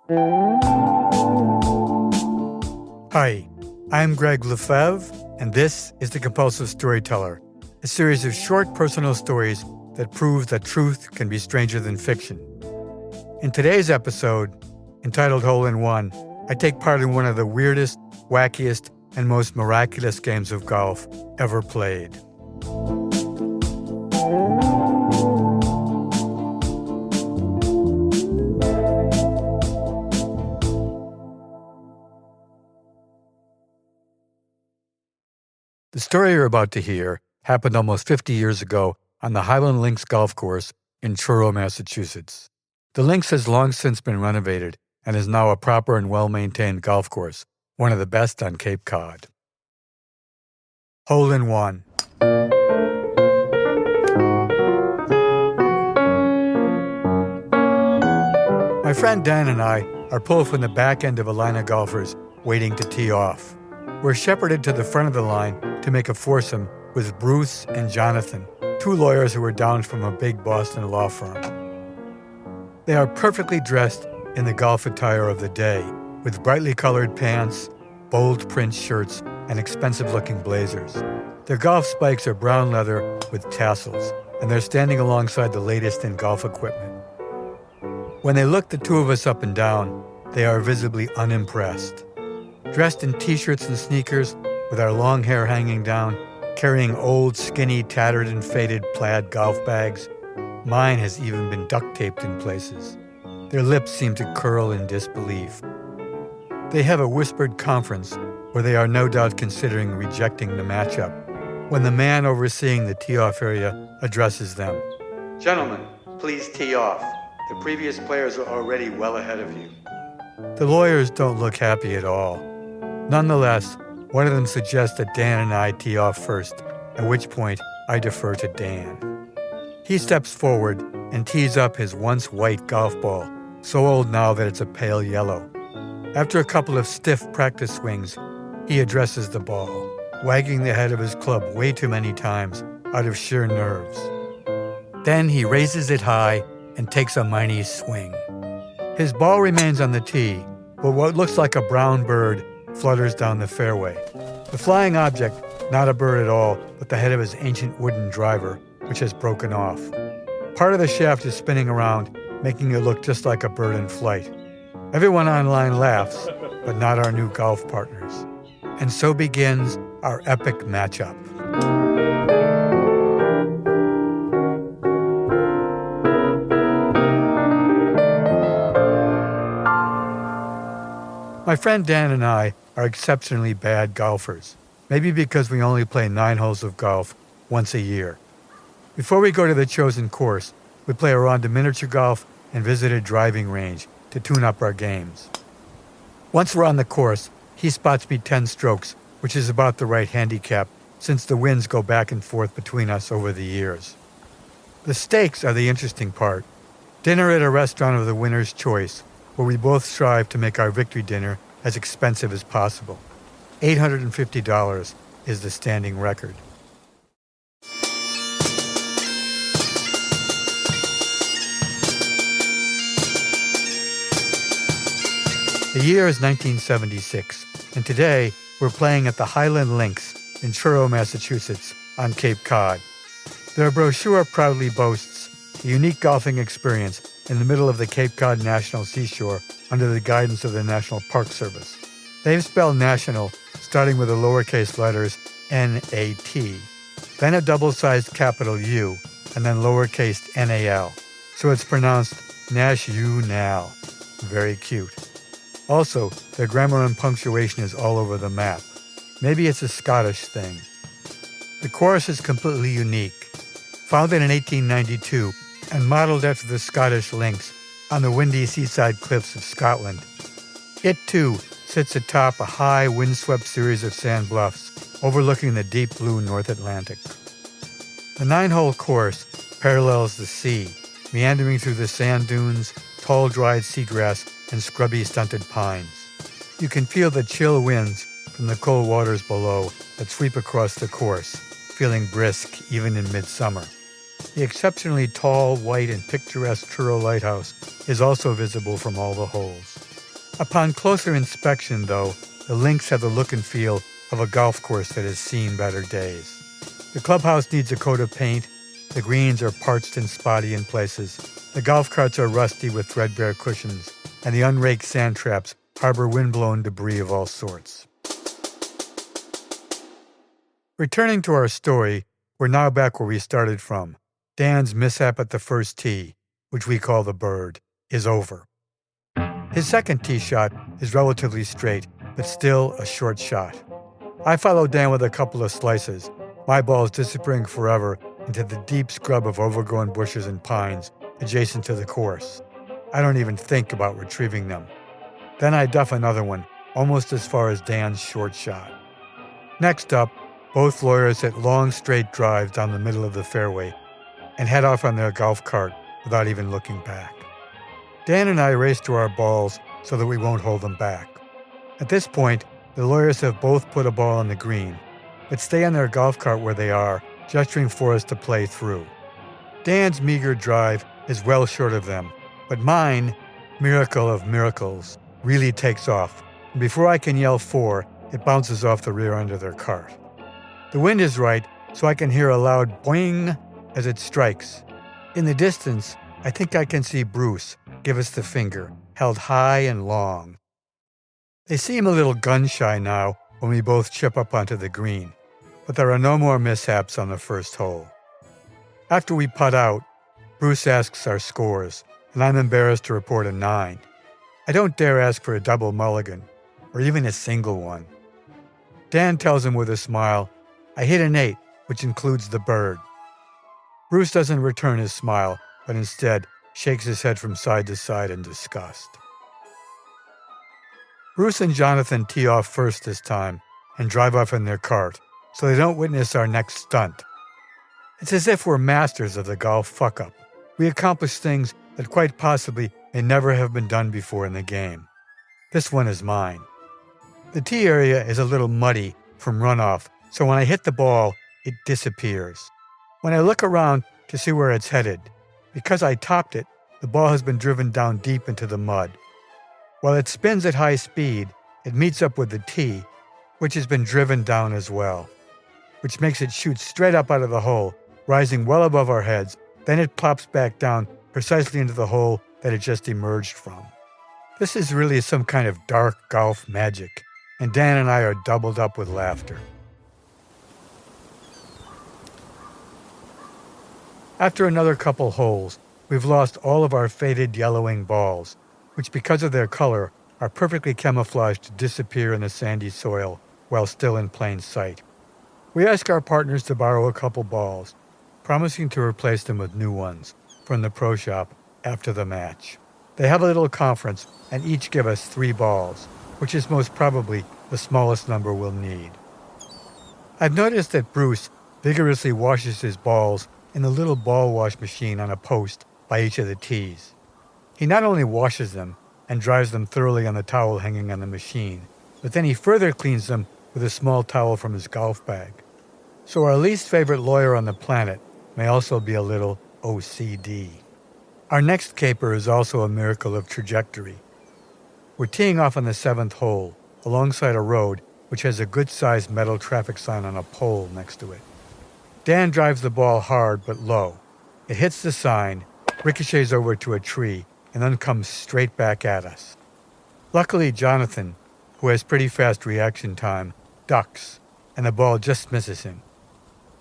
Hi, I'm Gregg LeFevre, and this is The Compulsive Storyteller, a series of short personal stories that prove that truth can be stranger than fiction. In today's episode, entitled Hole in One, I take part in one of the weirdest, wackiest, and most miraculous games of golf ever played. The story you're about to hear happened almost 50 years ago on the Highland Links Golf Course in Truro, Massachusetts. The links has long since been renovated and is now a proper and well-maintained golf course, one of the best on Cape Cod. Hole in One. My friend Dan and I are pulled from the back end of a line of golfers waiting to tee off. We're shepherded to the front of the line to make a foursome with Bruce and Jonathan, two lawyers who were down from a big Boston law firm. They are perfectly dressed in the golf attire of the day, with brightly colored pants, bold print shirts, and expensive-looking blazers. Their golf spikes are brown leather with tassels, and they're standing alongside the latest in golf equipment. When they look the two of us up and down, they are visibly unimpressed. Dressed in t-shirts and sneakers, with our long hair hanging down, carrying old, skinny, tattered and faded plaid golf bags. Mine has even been duct-taped in places. Their lips seem to curl in disbelief. They have a whispered conference where they are no doubt considering rejecting the matchup, when the man overseeing the tee-off area addresses them. "Gentlemen, please tee off. The previous players are already well ahead of you." The lawyers don't look happy at all. Nonetheless, one of them suggests that Dan and I tee off first, at which point I defer to Dan. He steps forward and tees up his once white golf ball, so old now that it's a pale yellow. After a couple of stiff practice swings, he addresses the ball, wagging the head of his club way too many times out of sheer nerves. Then he raises it high and takes a mighty swing. His ball remains on the tee, but what looks like a brown bird flutters down the fairway. The flying object, not a bird at all, but the head of his ancient wooden driver, which has broken off. Part of the shaft is spinning around, making it look just like a bird in flight. Everyone online laughs, but not our new golf partners. And so begins our epic matchup. My friend Dan and I are exceptionally bad golfers, maybe because we only play 9 holes of golf once a year. Before we go to the chosen course, we play a round of miniature golf and visit a driving range to tune up our games. Once we're on the course, he spots me 10 strokes, which is about the right handicap since the winds go back and forth between us over the years. The stakes are the interesting part. Dinner at a restaurant of the winner's choice, where we both strive to make our victory dinner as expensive as possible. $850 is the standing record. The year is 1976, and today we're playing at the Highland Links in Truro, Massachusetts, on Cape Cod. Their brochure proudly boasts a unique golfing experience in the middle of the Cape Cod National Seashore under the guidance of the National Park Service. They've spelled national starting with the lowercase letters N-A-T, then a double-sized capital U, and then lowercase N-A-L. So it's pronounced Nash-U-Nal. Very cute. Also, their grammar and punctuation is all over the map. Maybe it's a Scottish thing. The course is completely unique. Founded in 1892 and modeled after the Scottish links on the windy seaside cliffs of Scotland. It, too, sits atop a high, windswept series of sand bluffs overlooking the deep blue North Atlantic. The 9-hole course parallels the sea, meandering through the sand dunes, tall dried seagrass, and scrubby stunted pines. You can feel the chill winds from the cold waters below that sweep across the course, feeling brisk even in midsummer. The exceptionally tall, white, and picturesque Truro Lighthouse is also visible from all the holes. Upon closer inspection, though, the links have the look and feel of a golf course that has seen better days. The clubhouse needs a coat of paint, the greens are parched and spotty in places, the golf carts are rusty with threadbare cushions, and the unraked sand traps harbor windblown debris of all sorts. Returning to our story, we're now back where we started from. Dan's mishap at the first tee, which we call the bird, is over. His second tee shot is relatively straight, but still a short shot. I follow Dan with a couple of slices, my balls disappearing forever into the deep scrub of overgrown bushes and pines adjacent to the course. I don't even think about retrieving them. Then I duff another one, almost as far as Dan's short shot. Next up, both lawyers hit long straight drives down the middle of the fairway and head off on their golf cart without even looking back. Dan and I race to our balls so that we won't hold them back. At this point, the lawyers have both put a ball on the green, but stay on their golf cart where they are, gesturing for us to play through. Dan's meager drive is well short of them, but mine, miracle of miracles, really takes off, and before I can yell four, it bounces off the rear end of their cart. The wind is right, so I can hear a loud boing as it strikes. In the distance, I think I can see Bruce give us the finger, held high and long. They seem a little gun-shy now when we both chip up onto the green, but there are no more mishaps on the first hole. After we putt out, Bruce asks our scores, and I'm embarrassed to report a 9. I don't dare ask for a double mulligan, or even a single one. Dan tells him with a smile, I hit an 8, which includes the bird. Bruce doesn't return his smile, but instead shakes his head from side to side in disgust. Bruce and Jonathan tee off first this time and drive off in their cart, so they don't witness our next stunt. It's as if we're masters of the golf fuck-up. We accomplish things that quite possibly may never have been done before in the game. This one is mine. The tee area is a little muddy from runoff, so when I hit the ball, it disappears. When I look around to see where it's headed, because I topped it, the ball has been driven down deep into the mud. While it spins at high speed, it meets up with the tee, which has been driven down as well, which makes it shoot straight up out of the hole, rising well above our heads. Then it plops back down precisely into the hole that it just emerged from. This is really some kind of dark golf magic, and Dan and I are doubled up with laughter. After another couple holes, we've lost all of our faded yellowing balls, which because of their color are perfectly camouflaged to disappear in the sandy soil while still in plain sight. We ask our partners to borrow a couple balls, promising to replace them with new ones from the pro shop after the match. They have a little conference and each give us 3 balls, which is most probably the smallest number we'll need. I've noticed that Bruce vigorously washes his balls in the little ball wash machine on a post by each of the tees. He not only washes them and dries them thoroughly on the towel hanging on the machine, but then he further cleans them with a small towel from his golf bag. So our least favorite lawyer on the planet may also be a little OCD. Our next caper is also a miracle of trajectory. We're teeing off on the 7th hole, alongside a road which has a good-sized metal traffic sign on a pole next to it. Dan drives the ball hard but low. It hits the sign, ricochets over to a tree, and then comes straight back at us. Luckily, Jonathan, who has pretty fast reaction time, ducks, and the ball just misses him.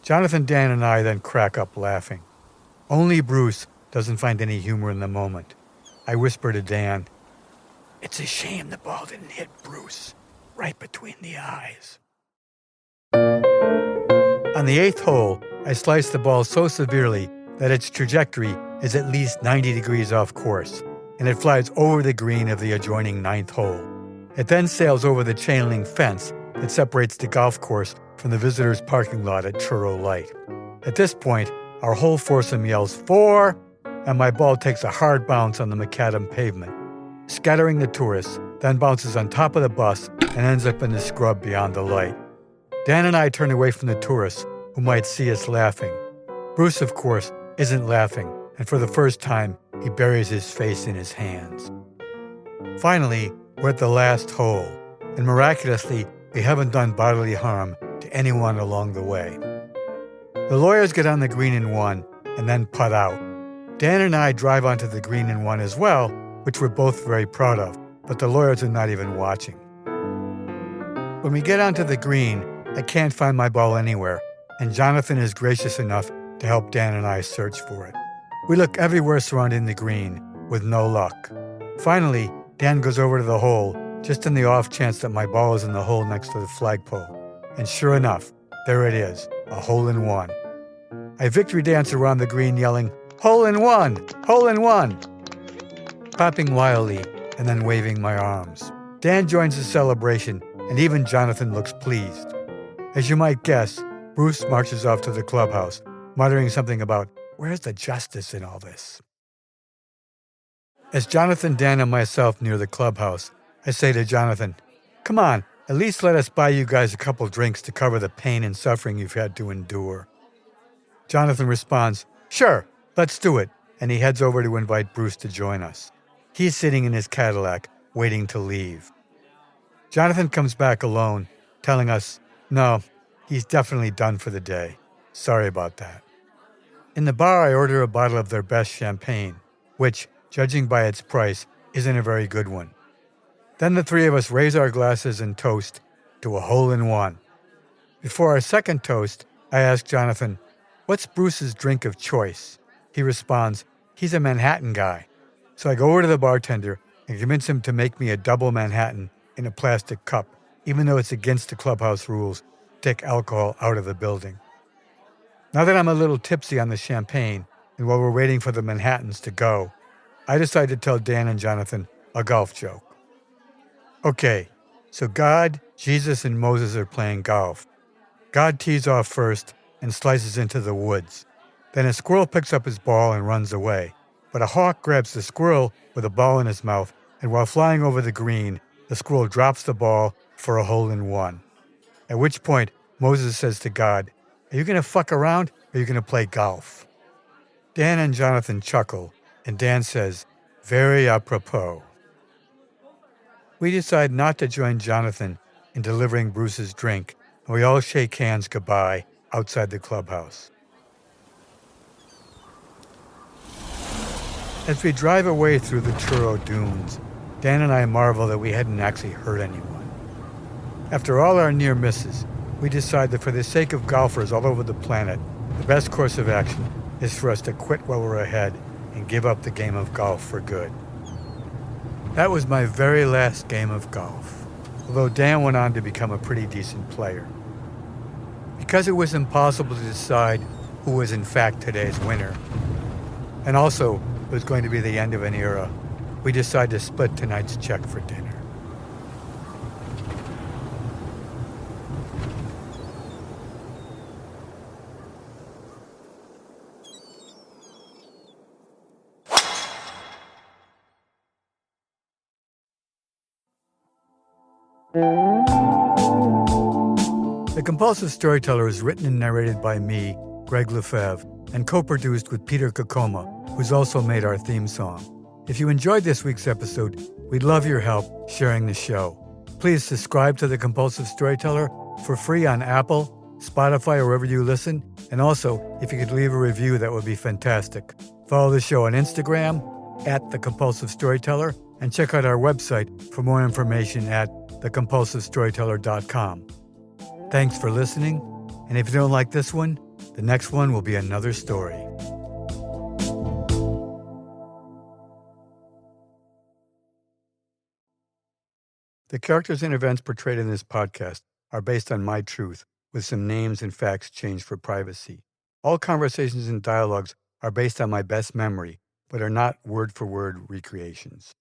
Jonathan, Dan, and I then crack up laughing. Only Bruce doesn't find any humor in the moment. I whisper to Dan, "It's a shame the ball didn't hit Bruce right between the eyes." On the 8th hole, I slice the ball so severely that its trajectory is at least 90 degrees off course, and it flies over the green of the adjoining 9th hole. It then sails over the chain link fence that separates the golf course from the visitors' parking lot at Churro Light. At this point, our whole foursome yells, "4!" and my ball takes a hard bounce on the macadam pavement, scattering the tourists, then bounces on top of the bus and ends up in the scrub beyond the light. Dan and I turn away from the tourists who might see us laughing. Bruce, of course, isn't laughing, and for the first time, he buries his face in his hands. Finally, We're at the last hole, and miraculously, we haven't done bodily harm to anyone along the way. The lawyers get on the green in one and then putt out. Dan and I drive onto the green in one as well, which we're both very proud of, but the lawyers are not even watching. When we get onto the green, I can't find my ball anywhere, and Jonathan is gracious enough to help Dan and I search for it. We look everywhere surrounding the green, with no luck. Finally, Dan goes over to the hole, just in the off chance that my ball is in the hole next to the flagpole. And sure enough, there it is, a hole in one. I victory dance around the green yelling, "Hole in one! Hole in one!" clapping wildly and then waving my arms. Dan joins the celebration, and even Jonathan looks pleased. As you might guess, Bruce marches off to the clubhouse, muttering something about, "Where's the justice in all this?" As Jonathan, Dan, and myself near the clubhouse, I say to Jonathan, "Come on, at least let us buy you guys a couple drinks to cover the pain and suffering you've had to endure." Jonathan responds, "Sure, let's do it," and he heads over to invite Bruce to join us. He's sitting in his Cadillac, waiting to leave. Jonathan comes back alone, telling us, no, he's definitely done for the day. Sorry about that. In the bar, I order a bottle of their best champagne, which, judging by its price, isn't a very good one. Then the three of us raise our glasses and toast to a hole in one. Before our second toast, I ask Jonathan, "What's Bruce's drink of choice?" He responds, "He's a Manhattan guy." So I go over to the bartender and convince him to make me a double Manhattan in a plastic cup, even though it's against the clubhouse rules to take alcohol out of the building. Now that I'm a little tipsy on the champagne, and while we're waiting for the Manhattans to go, I decide to tell Dan and Jonathan a golf joke. Okay, so God, Jesus, and Moses are playing golf. God tees off first and slices into the woods. Then a squirrel picks up his ball and runs away. But a hawk grabs the squirrel with a ball in his mouth, and while flying over the green, the squirrel drops the ball for a hole in one. At which point, Moses says to God, "Are you going to fuck around, or are you going to play golf?" Dan and Jonathan chuckle, and Dan says, "Very apropos." We decide not to join Jonathan in delivering Bruce's drink, and we all shake hands goodbye outside the clubhouse. As we drive away through the Truro Dunes, Dan and I marvel that we hadn't actually hurt anyone. After all our near misses, we decide that for the sake of golfers all over the planet, the best course of action is for us to quit while we're ahead and give up the game of golf for good. That was my very last game of golf, although Dan went on to become a pretty decent player. Because it was impossible to decide who was in fact today's winner, and also it was going to be the end of an era, we decided to split tonight's check for dinner. The Compulsive Storyteller is written and narrated by me, Gregg LeFevre, and co-produced with Peter Kokoma, who's also made our theme song. If you enjoyed this week's episode, we'd love your help sharing the show. Please subscribe to The Compulsive Storyteller for free on Apple, Spotify, or wherever you listen. And also, if you could leave a review, that would be fantastic. Follow the show on Instagram at The Compulsive Storyteller, and check out our website for more information at thecompulsivestoryteller.com. Thanks for listening, and if you don't like this one, the next one will be another story. The characters and events portrayed in this podcast are based on my truth, with some names and facts changed for privacy. All conversations and dialogues are based on my best memory, but are not word-for-word recreations.